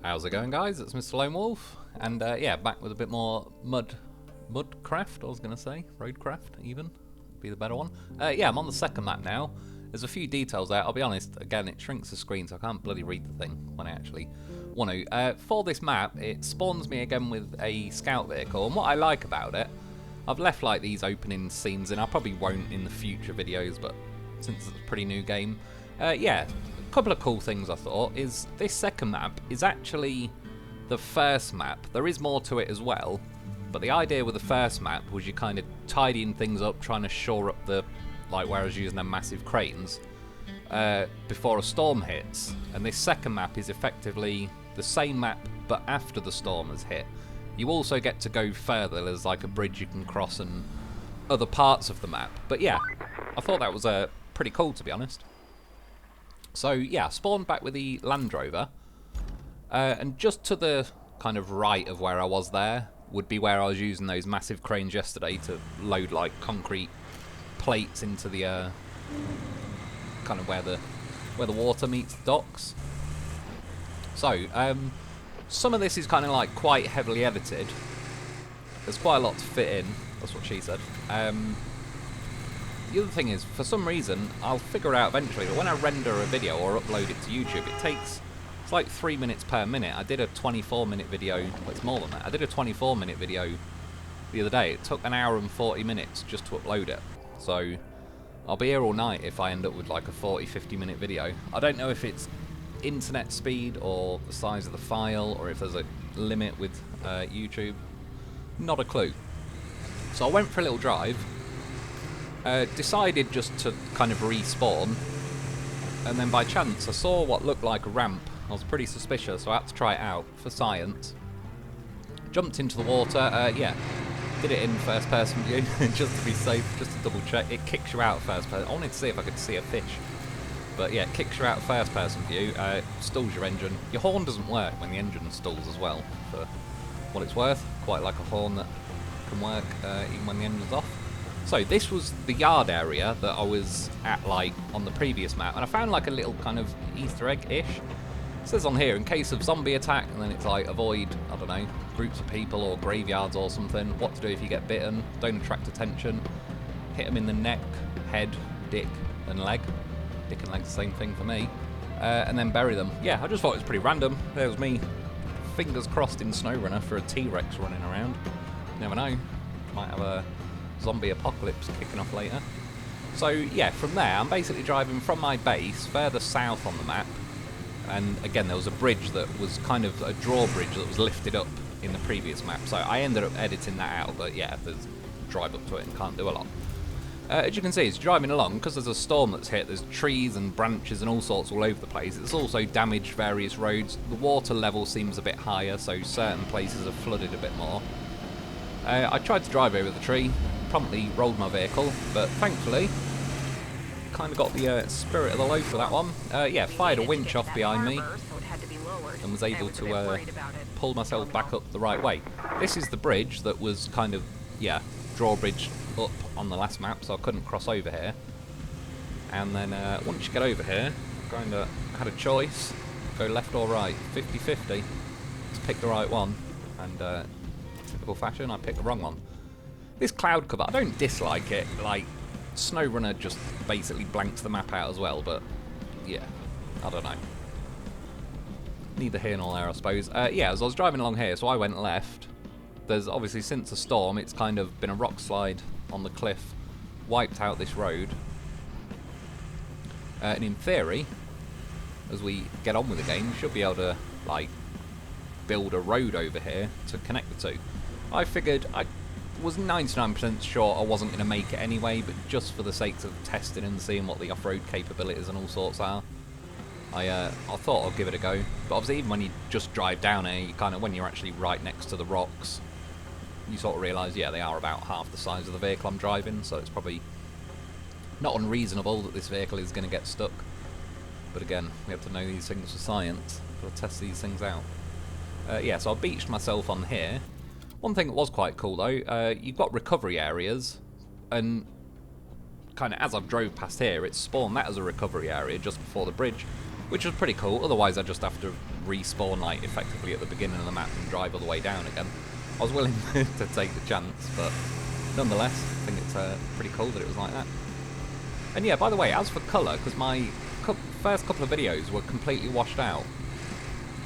How's it going, guys? It's Mr. Lone Wolf, and yeah, back with a bit more Mudcraft, I was going to say. Roadcraft, even. Would be the better one. Yeah, I'm on the second map now. There's a few details there. I'll be honest, again, it shrinks the screen, so I can't bloody read the thing when I actually want to. For this map, it spawns me again with a scout vehicle, and what I like about it, I've left like these opening scenes in. I probably won't in the future videos, but since it's a pretty new game, yeah. Couple of cool things I thought is this second map is actually the first map. There is more to it as well, but the idea with the first map was you kind of tidying things up, trying to shore up the, like where I was using them massive cranes before a storm hits. And this second map is effectively the same map but after the storm has hit. You also get to go further. There's like a bridge you can cross and other parts of the map. But yeah, I thought that was pretty cool, to be honest. So yeah, spawned back with the Land Rover, and just to the kind of right of where I was there would be where I was using those massive cranes yesterday to load like concrete plates into the kind of where the water meets the docks. So some of this is kind of like quite heavily edited. There's quite a lot to fit in. That's what she said. The other thing is, for some reason, I'll figure out eventually that when I render a video or upload it to YouTube, it's like 3 minutes per minute. I did a 24-minute video, well, it's more than that. I did a 24-minute video the other day. It took an hour and 40 minutes just to upload it. So I'll be here all night if I end up with like a 40-50 minute video. I don't know if it's internet speed or the size of the file or if there's a limit with YouTube. Not a clue. So I went for a little drive. Decided just to kind of respawn, and then by chance I saw what looked like a ramp. I was pretty suspicious, so I had to try it out for science. Jumped into the water, yeah, did it in first person view, just to be safe, just to double check. It kicks you out first person. I wanted to see if I could see a fish, but yeah, it kicks you out first person view, stalls your engine. Your horn doesn't work when the engine stalls as well, for what it's worth. Quite like a horn that can work even when the engine's off. So this was the yard area that I was at like on the previous map, and I found like a little kind of Easter egg-ish. It says on here, in case of zombie attack, and then it's like avoid, I don't know, groups of people or graveyards or something, what to do if you get bitten, don't attract attention, hit them in the neck, head, dick and leg. Dick and leg's the same thing for me. And then bury them. Yeah, I just thought it was pretty random. There was me, fingers crossed in SnowRunner for a T-Rex running around. Never know, might have a zombie apocalypse kicking off later. So yeah, from there I'm basically driving from my base further south on the map, and again there was a bridge that was kind of a drawbridge that was lifted up in the previous map, so I ended up editing that out, but yeah, there's drive up to it and can't do a lot. As you can see, it's driving along, because there's a storm that's hit, there's trees and branches and all sorts all over the place. It's also damaged various roads. The water level seems a bit higher, so certain places are flooded a bit more. I tried to drive over the tree, promptly rolled my vehicle, but thankfully kind of got the spirit of the load for that one. Yeah, fired a winch off behind me and was able to pull myself back up the right way. This is the bridge that was kind of, yeah, drawbridge up on the last map, so I couldn't cross over here. And then once you get over here, kind of had a choice, go left or right, 50-50. Let's pick the right one, and typical fashion, I picked the wrong one. This cloud cover, I don't dislike it. Like, SnowRunner just basically blanks the map out as well, but yeah, I don't know. Neither here nor there, I suppose. Yeah, as I was driving along here, so I went left. There's obviously, since the storm, it's kind of been a rock slide on the cliff, wiped out this road. And in theory, as we get on with the game, we should be able to, like, build a road over here to connect the two. I figured I was 99% sure I wasn't going to make it anyway, but just for the sake of testing and seeing what the off-road capabilities and all sorts are, I thought I'll give it a go. But obviously, even when you just drive down here, you kind of, when you're actually right next to the rocks, you sort of realise, yeah, they are about half the size of the vehicle I'm driving, so it's probably not unreasonable that this vehicle is going to get stuck. But again, we have to know these things for science, got to test these things out. Yeah, so I beached myself on here. One thing that was quite cool though, you've got recovery areas, and kind of as I've drove past here, it's spawned that as a recovery area just before the bridge, which was pretty cool. Otherwise, I just have to respawn like effectively at the beginning of the map and drive all the way down again. I was willing to take the chance, but nonetheless, I think it's pretty cool that it was like that. And yeah, by the way, as for colour, because my first couple of videos were completely washed out,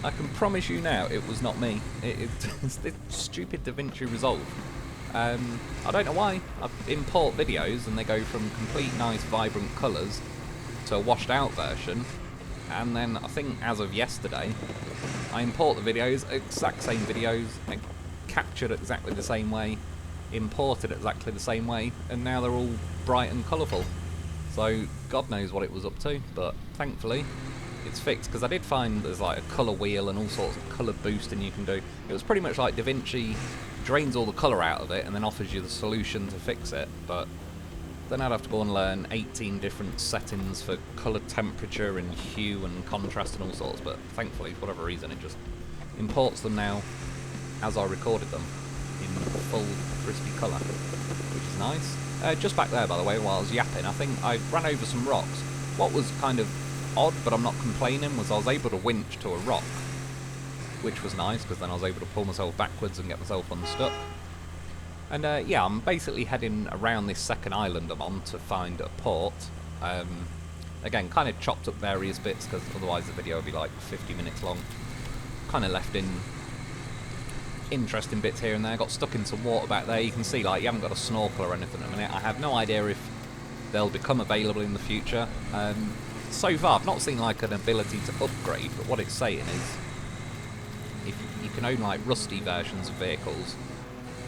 I can promise you now it was not me. It's this stupid DaVinci Resolve. I don't know why. I import videos and they go from complete nice vibrant colours to a washed out version, and then I think as of yesterday I import the videos, exact same videos, captured exactly the same way, imported exactly the same way, and now they're all bright and colourful. So God knows what it was up to, but thankfully it's fixed, because I did find there's like a colour wheel and all sorts of colour boosting you can do. It was pretty much like DaVinci drains all the colour out of it and then offers you the solution to fix it, but then I'd have to go and learn 18 different settings for colour temperature and hue and contrast and all sorts, but thankfully, for whatever reason, it just imports them now as I recorded them in full crispy colour, which is nice. Just back there, by the way, while I was yapping, I think I ran over some rocks. What was kind of odd, but I'm not complaining, was I was able to winch to a rock, which was nice, because then I was able to pull myself backwards and get myself unstuck. And yeah, I'm basically heading around this second island I'm on to find a port. Again, kind of chopped up various bits, because otherwise the video would be like 50 minutes long. Kind of left in interesting bits here and there. Got stuck in some water back there. You can see, like, you haven't got a snorkel or anything at the minute. I have no idea if they'll become available in the future. So far, I've not seen like an ability to upgrade, but what it's saying is if you can own like rusty versions of vehicles,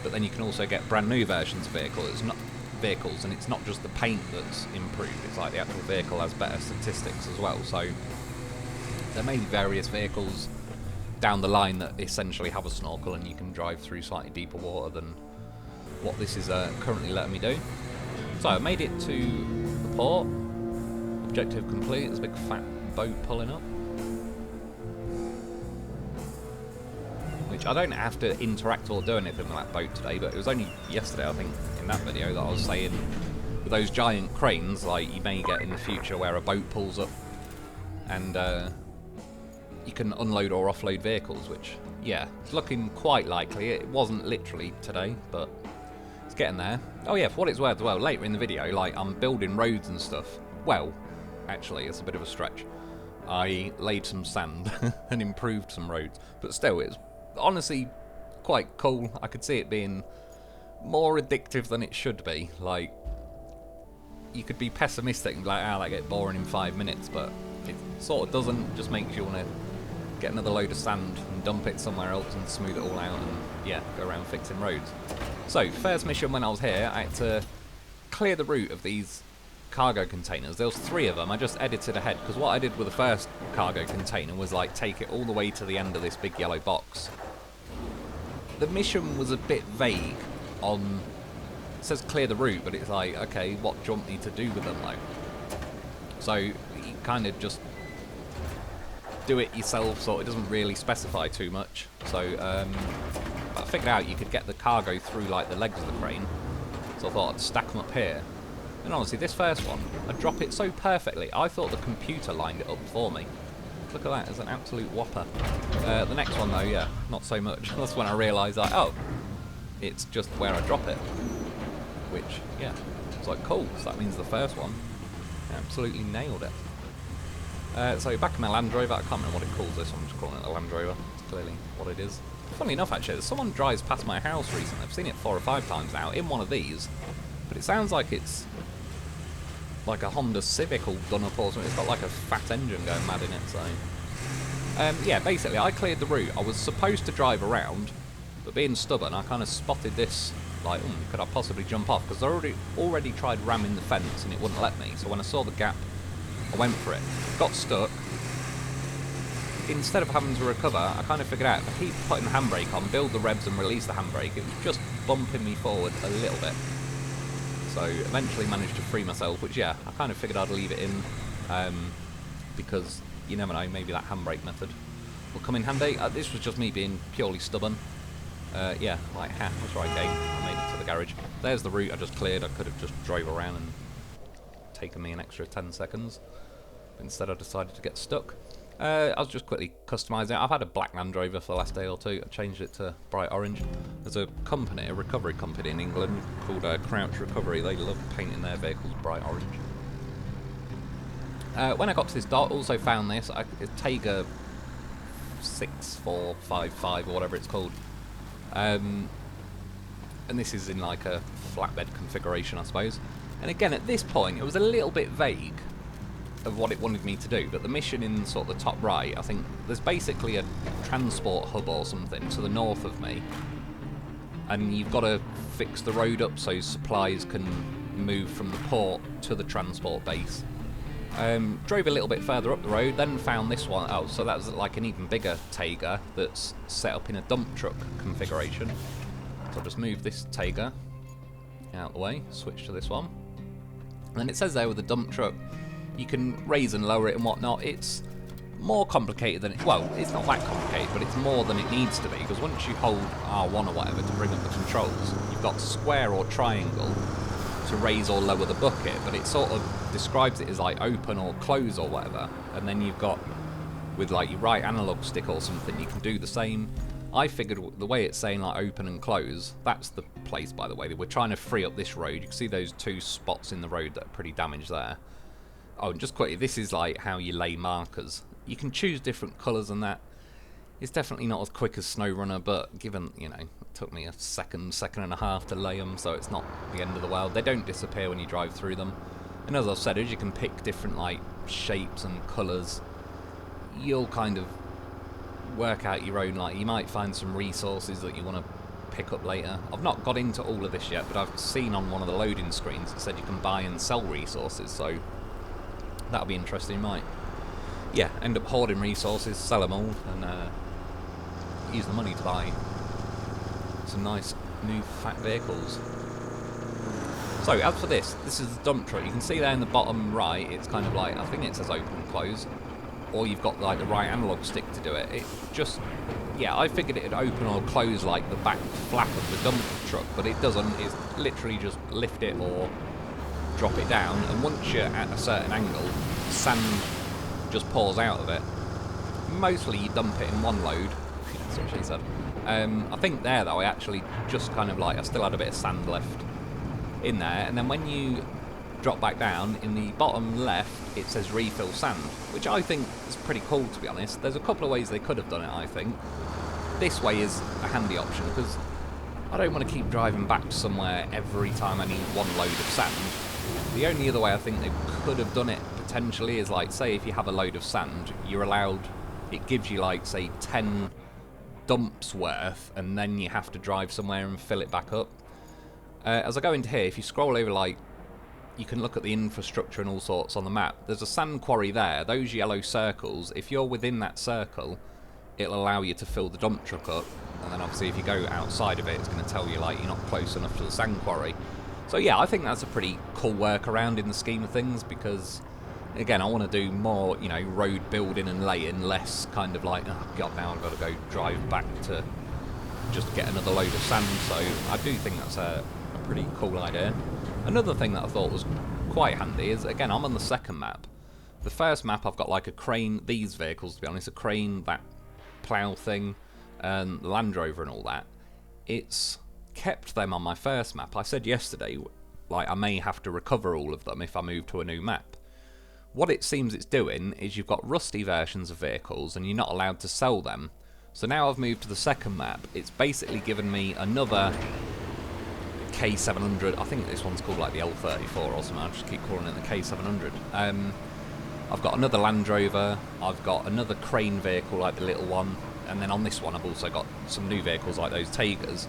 but then you can also get brand new versions of vehicles, and it's not just the paint that's improved, it's like the actual vehicle has better statistics as well. So there may be various vehicles down the line that essentially have a snorkel and you can drive through slightly deeper water than what this is currently letting me do. So I made it to the port. Objective complete. There's a big fat boat pulling up, which I don't have to interact or do anything with that boat today, but it was only yesterday, I think, in that video that I was saying with those giant cranes, like, you may get in the future where a boat pulls up and you can unload or offload vehicles, which, yeah, it's looking quite likely. It wasn't literally today, but it's getting there. Oh yeah, for what it's worth as well, later in the video, like, I'm building roads and stuff. Well, actually, it's a bit of a stretch. I laid some sand and improved some roads, but still, it's honestly quite cool. I could see it being more addictive than it should be. Like, you could be pessimistic and be like, that get boring in 5 minutes, but it sort of doesn't. Just makes you want to get another load of sand and dump it somewhere else and smooth it all out and, yeah, go around fixing roads. So, first mission when I was here, I had to clear the route of these cargo containers. There was 3 of them. I just edited ahead, because what I did with the first cargo container was like take it all the way to the end of this big yellow box. The mission was a bit vague on, it says clear the route, but it's like, okay, what do you want me to do with them though? So you kind of just do it yourself, so it doesn't really specify too much. So I figured out you could get the cargo through like the legs of the crane, so I thought I'd stack them up here. And honestly, this first one, I drop it so perfectly, I thought the computer lined it up for me. Look at that, it's an absolute whopper. The next one though, yeah, not so much. That's when I realised, like, oh, it's just where I drop it. Which, yeah, it's like, cool, so that means the first one absolutely nailed it. So back in my Land Rover, I can't remember what it calls this, I'm just calling it a Land Rover. It's clearly what it is. Funnily enough, actually, someone drives past my house recently. I've seen it 4 or 5 times now in one of these, but it sounds like it's like a Honda Civic all done up or something. It's got like a fat engine going mad in it, so yeah, basically I cleared the route. I was supposed to drive around, but being stubborn, I kind of spotted this, like, could I possibly jump off? Because I already tried ramming the fence and it wouldn't let me, so when I saw the gap, I went for it. Got stuck. Instead of having to recover, I kind of figured out if I keep putting the handbrake on, build the revs and release the handbrake, it was just bumping me forward a little bit. So eventually managed to free myself, which, yeah, I kind of figured I'd leave it in, because you never know, maybe that handbrake method will come in handy. This was just me being purely stubborn. Yeah, like, that's right, game. I made it to the garage. There's the route I just cleared. I could have just drove around and taken me an extra 10 seconds. But instead I decided to get stuck. I was just quickly customising it. I've had a black Land Rover for the last day or two. I changed it to bright orange. There's a company, a recovery company in England called Crouch Recovery. They love painting their vehicles bright orange. When I got to this dot, I also found this. It's Tayga 6455 or whatever it's called. And this is in like a flatbed configuration, I suppose. And again, at this point, it was a little bit vague of what it wanted me to do, but the mission in sort of the top right, I think there's basically a transport hub or something to the north of me, and you've got to fix the road up so supplies can move from the port to the transport base. Drove a little bit further up the road, then found this one. Oh, so that was like an even bigger Tayga that's set up in a dump truck configuration. So I'll just move this Tayga out of the way, switch to this one. And then it says there with the dump truck, you can raise and lower it and whatnot. It's more complicated than well, it's not that complicated, but it's more than it needs to be, because once you hold R1 or whatever to bring up the controls, you've got square or triangle to raise or lower the bucket, but it sort of describes it as like open or close or whatever, and then you've got with like your right analog stick or something, you can do the same. I figured the way it's saying like open and close, that's the place, by the way, that we're trying to free up this road. You can see those two spots in the road that are pretty damaged there. Oh, and just quickly, this is like how you lay markers. You can choose different colours and that. It's definitely not as quick as SnowRunner, but given, you know, it took me a second and a half to lay them, so it's not the end of the world. They don't disappear when you drive through them. And as I've said, as you can pick different like shapes and colours, you'll kind of work out your own, like you might find some resources that you want to pick up later. I've not got into all of this yet, but I've seen on one of the loading screens it said you can buy and sell resources, so that'll be interesting. Might, yeah, end up hoarding resources, sell them all, and use the money to buy some nice new fat vehicles. So as for this is the dump truck. You can see there in the bottom right, it's kind of like, I think it says open and close, or you've got like the right analog stick to do it. It just, yeah, I figured it'd open or close like the back flap of the dump truck, but it doesn't. It's literally just lift it or drop it down, and once you're at a certain angle, sand just pours out of it. Mostly you dump it in one load. That's what she said. I think there though, I actually just kind of like, I still had a bit of sand left in there, and then when you drop back down, in the bottom left it says refill sand, which I think is pretty cool, to be honest. There's a couple of ways they could have done it, I think. This way is a handy option, because I don't want to keep driving back to somewhere every time I need one load of sand. The only other way I think they could have done it potentially is like, say if you have a load of sand, you're allowed, it gives you like say 10 dumps worth, and then you have to drive somewhere and fill it back up. As I go into here, if you scroll over, like, you can look at the infrastructure and all sorts on the map. There's a sand quarry there. Those yellow circles, if you're within that circle, it'll allow you to fill the dump truck up, and then obviously if you go outside of it, it's going to tell you like you're not close enough to the sand quarry. So yeah, I think that's a pretty cool workaround in the scheme of things, because again, I want to do more, you know, road building and laying, less kind of like, oh god, now I've got to go drive back to just get another load of sand. So I do think that's a pretty cool idea. Another thing that I thought was quite handy is, again, I'm on the second map. The first map I've got like a crane, these vehicles to be honest, a crane, that plough thing, and the Land Rover and all that. It's kept them on my first map. I said yesterday, like, I may have to recover all of them if I move to a new map. What it seems it's doing is you've got rusty versions of vehicles and you're not allowed to sell them. So now I've moved to the second map, it's basically given me another K700, I think this one's called like the L34 or something, I just keep calling it the K700. I've got another Land Rover, I've got another crane vehicle like the little one, and then on this one I've also got some new vehicles like those Taygas.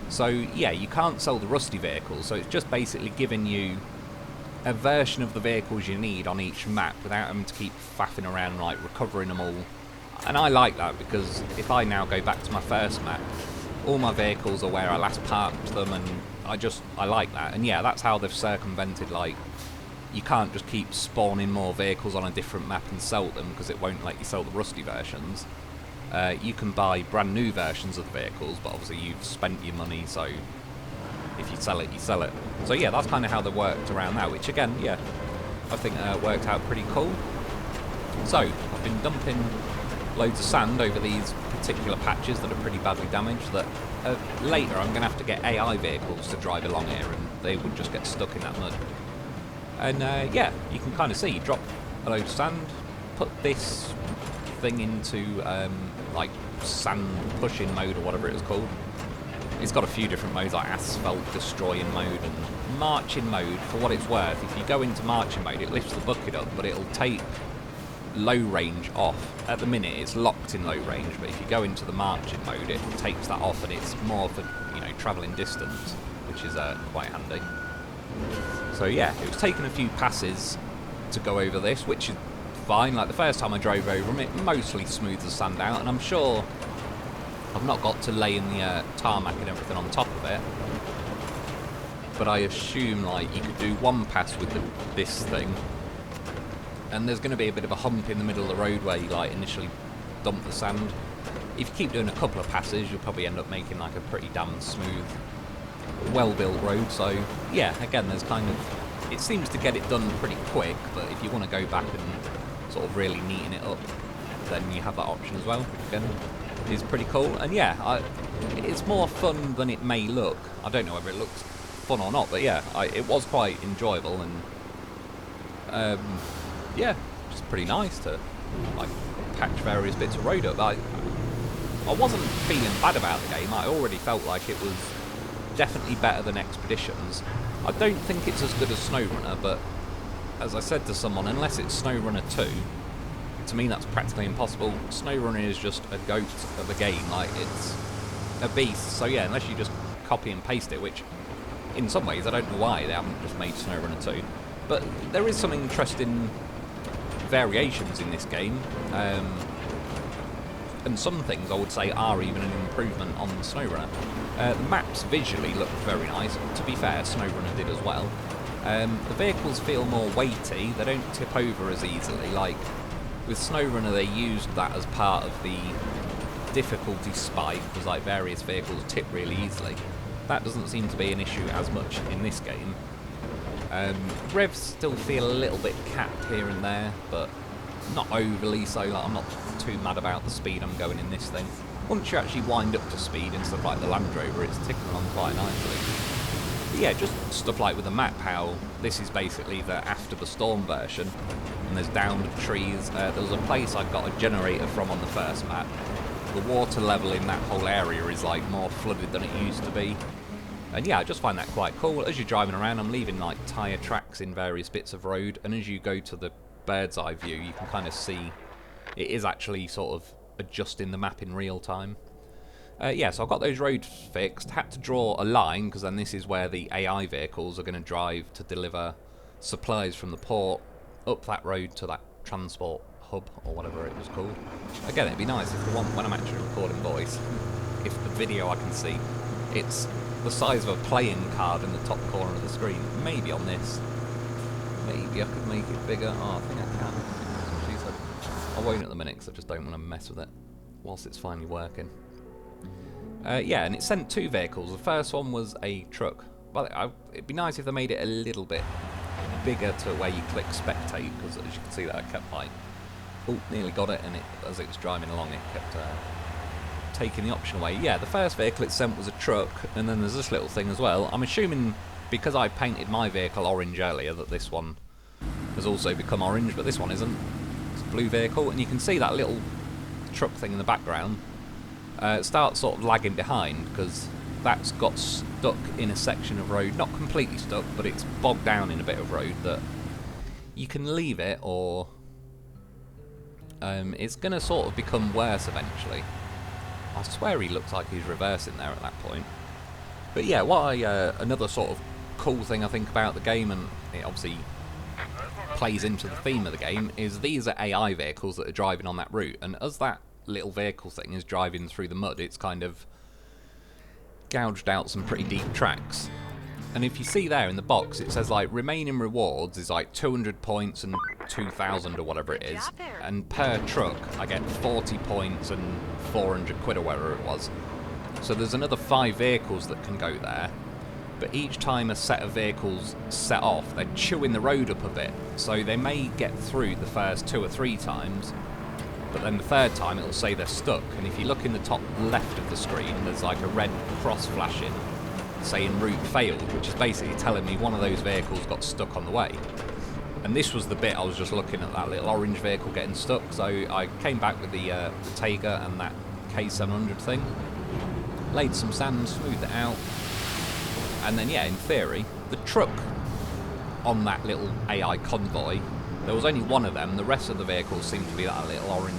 So yeah, you can't sell the rusty vehicles, so it's just basically giving you a version of the vehicles you need on each map without having to keep faffing around like recovering them all. And I like that, because if I now go back to my first map, all my vehicles are where I last parked them, and I like that. And yeah, that's how they've circumvented, like, you can't just keep spawning more vehicles on a different map and sell them, because it won't let you sell the rusty versions. You can buy brand new versions of the vehicles, but obviously you've spent your money, so if you sell it, you sell it. So yeah, that's kind of how they worked around that, which again, yeah, I think worked out pretty cool. So, I've been dumping loads of sand over these particular patches that are pretty badly damaged that later I'm going to have to get AI vehicles to drive along here and they would just get stuck in that mud. And yeah, you can kind of see, drop a load of sand, put this thing into like sand pushing mode or whatever it is called. It's got a few different modes like asphalt destroying mode and marching mode. For what it's worth, if you go into marching mode it lifts the bucket up, but it'll take low range off. At the minute it's locked in low range, but if you go into the marching mode it takes that off and it's more for, you know, travelling distance, which is quite handy. So yeah, it was taking a few passes to go over this, which is fine. Like the first time I drove over them it mostly smoothed the sand out, and I'm sure I've not got to lay in the tarmac and everything on top of it, but I assume like you could do one pass with this thing, and there's going to be a bit of a hump in the middle of the road where you like initially dump the sand. If you keep doing a couple of passes, you'll probably end up making like a pretty damn smooth, well-built road. So yeah, again, there's kind of, it seems to get it done pretty quick, but if you want to go back and sort of really neaten it up, then you have that option as well, which again is pretty cool. And yeah, it's more fun than it may look. I don't know whether it looks fun or not, but yeah, it was quite enjoyable, and yeah, just pretty nice to like patch various bits of road up. I wasn't feeling bad about the game. I already felt like it was definitely better than Expeditions. I don't think it's as good as SnowRunner, but as I said to someone, unless it's SnowRunner 2, to me that's practically impossible. SnowRunner is just a goat of a game, like it's a beast. So yeah, unless you just copy and paste it, which in some ways I don't know why they haven't just made SnowRunner 2, but there is some interesting variations in this game, and some things I would say are even an improvement on SnowRunner. The maps visually look very nice. To be fair, SnowRunner did as well. The vehicles feel more weighty, they don't tip over as easily. Like with SnowRunner they used that as part of the difficulty spike, because like various vehicles tip really easily. That doesn't seem to be an issue as much in this game. Revs still feel a little bit capped here and there, but not overly so. Like, I'm not too mad about the speed I'm going in this thing. Once you actually wind up to speed and stuff like the Land Rover, it's ticking along quite nicely. But yeah, just stuff like with the map, how this is basically the after the storm version, and there's downed trees. There was a place I got a generator from on the first map. The water level in that whole area is like more flooded than it used to be. And yeah, I just find that quite cool. As you're driving around, I'm leaving like tyre tracks in various bits of road, and as you go to the bird's eye view, you can kind of see it is actually sort of adjusting the map in real time. Yeah, so I've got those roads fixed. Had to draw a line, because then this is where the AI vehicles are going to drive to deliver supplies from the port up that road to that transport hub, or whatever it was called. Again, it'd be nice if the one, when I'm actually recording voice, if the video I can see, it's the size of a playing card in the top corner of the screen. Maybe on this. Maybe I could make it bigger. Oh, I think I can. She said. I won't at the minute because I just don't want to mess with it whilst it's finally working. Yeah, and it sent two vehicles. The first one was a truck. Well, it'd be nice if they made it a little bit bigger to where you click spectate, because as you can see that I kept like, oh, nearly got it, and as it was driving along it kept taking the option away. Yeah, the first vehicle it sent was a truck, and then there's this little thing as well. I'm assuming because I painted my vehicle orange earlier that this one has also become orange, but this one isn't. It's a blue vehicle, and you can see that little truck thing in the background starts sort of lagging behind, because that's got stuck in a section of road, not completely stuck, but it's bogged down in a bit of road that you can leave it, or it's going to sort of become worse eventually. I swear he looks like he's reversing there at that point. But yeah, what another sort of cool thing I think about the game, and it obviously plays into the theme of the game, is these are AI vehicles that are driving on that route, and as that little vehicle thing is driving through the mud, it's kind of gouged out some pretty deep tracks. And if you see there in the box, it says like remaining rewards is like 200 points and 2,000 or whatever it is, and per truck I get 40 points and 400 quid or whatever it was. So there's another 5 vehicles that can go there, but each time a set of vehicles set off, they're chewing the road up a bit. So they may get through the first 2 or 3 times, but then the third time it'll say they're stuck. And if you look in the top left of the screen, there's like a red cross flashing saying route failed, which is basically telling me one of those vehicles got stuck on the way. And this was the bit I was just looking at, that little orange vehicle getting stuck. So I came back with the Tayga and that K700 thing, laid some sand, smoothed it out, and then yeah, in theory, the truck on that little AI convoy, there was only one of them. The rest of the vehicles seemed to be that little orange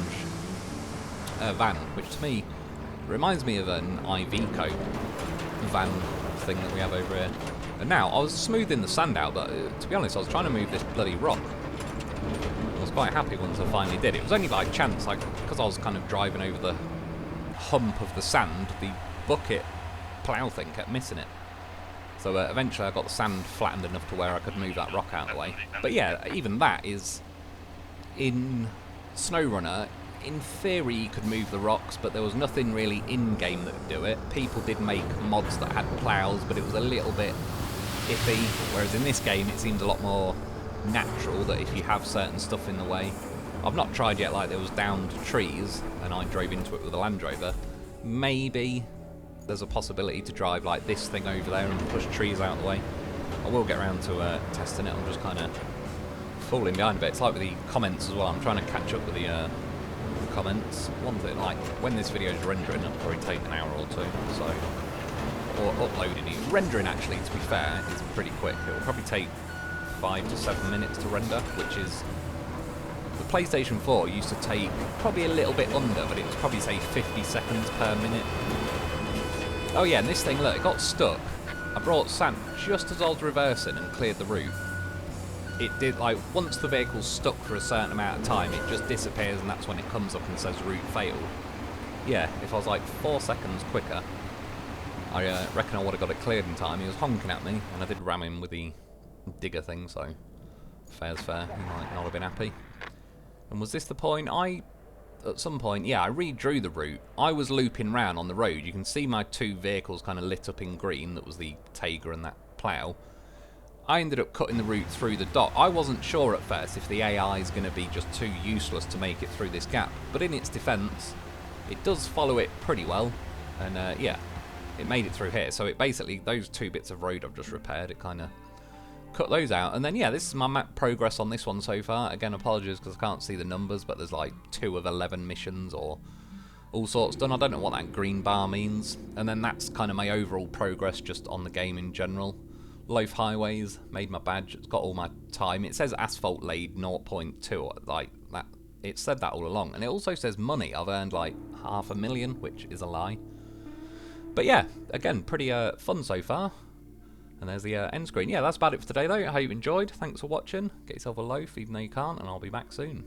van, which to me reminds me of an Iveco van thing that we have over here. And now, I was smoothing the sand out, but to be honest, I was trying to move this bloody rock. I was quite happy once I finally did. It was only by chance, like, because I was kind of driving over the hump of the sand, the bucket plough thing kept missing it. So eventually I got the sand flattened enough to where I could move that rock out of the way. But yeah, even that is, in SnowRunner, in theory you could move the rocks, but there was nothing really in-game that would do it. People did make mods that had ploughs, but it was a little bit iffy, whereas in this game it seems a lot more natural that if you have certain stuff in the way. I've not tried yet, like there was downed trees and I drove into it with a Land Rover. Maybe there's a possibility to drive like this thing over there and push trees out of the way. I will get around to testing it. I'm just kind of falling behind a bit. It's like with the comments as well. I'm trying to catch up with the comments. One thing, like when this video is rendering, it'll probably take an hour or two. So, or uploading it. Rendering, actually, to be fair, is pretty quick. It will probably take 5 to 7 minutes to render, which is, the PlayStation 4 used to take probably a little bit under, but it was probably say 50 seconds per minute. Oh yeah, and this thing, look, it got stuck. I brought sand just as I was reversing and cleared the route. It did, like, once the vehicle's stuck for a certain amount of time, it just disappears and that's when it comes up and says route failed. Yeah, if I was like 4 seconds quicker, I reckon I would have got it cleared in time. He was honking at me and I did ram him with the digger thing, so fair's fair. He might not have been happy. And was this the point? At some point, yeah, I redrew the route. I was looping round on the road. You can see my 2 vehicles kind of lit up in green. That was the Tayga and that plough. I ended up cutting the route through the dot. I wasn't sure at first if the AI is going to be just too useless to make it through this gap. But in its defence, it does follow it pretty well. And yeah, it made it through here. So it basically, those 2 bits of road I've just repaired, it kind of cut those out. And then yeah, this is my map progress on this one so far. Again, apologies because I can't see the numbers, but there's like 2 of 11 missions or all sorts done. I don't know what that green bar means. And then that's kind of my overall progress just on the game in general. Loaf Highways, made my badge, it's got all my time. It says asphalt laid 0.2, like that. It said that all along. And it also says money. I've earned like $500,000, which is a lie. But yeah, again, pretty fun so far. And there's the end screen. Yeah, that's about it for today though. I hope you enjoyed. Thanks for watching. Get yourself a loaf even though you can't, and I'll be back soon.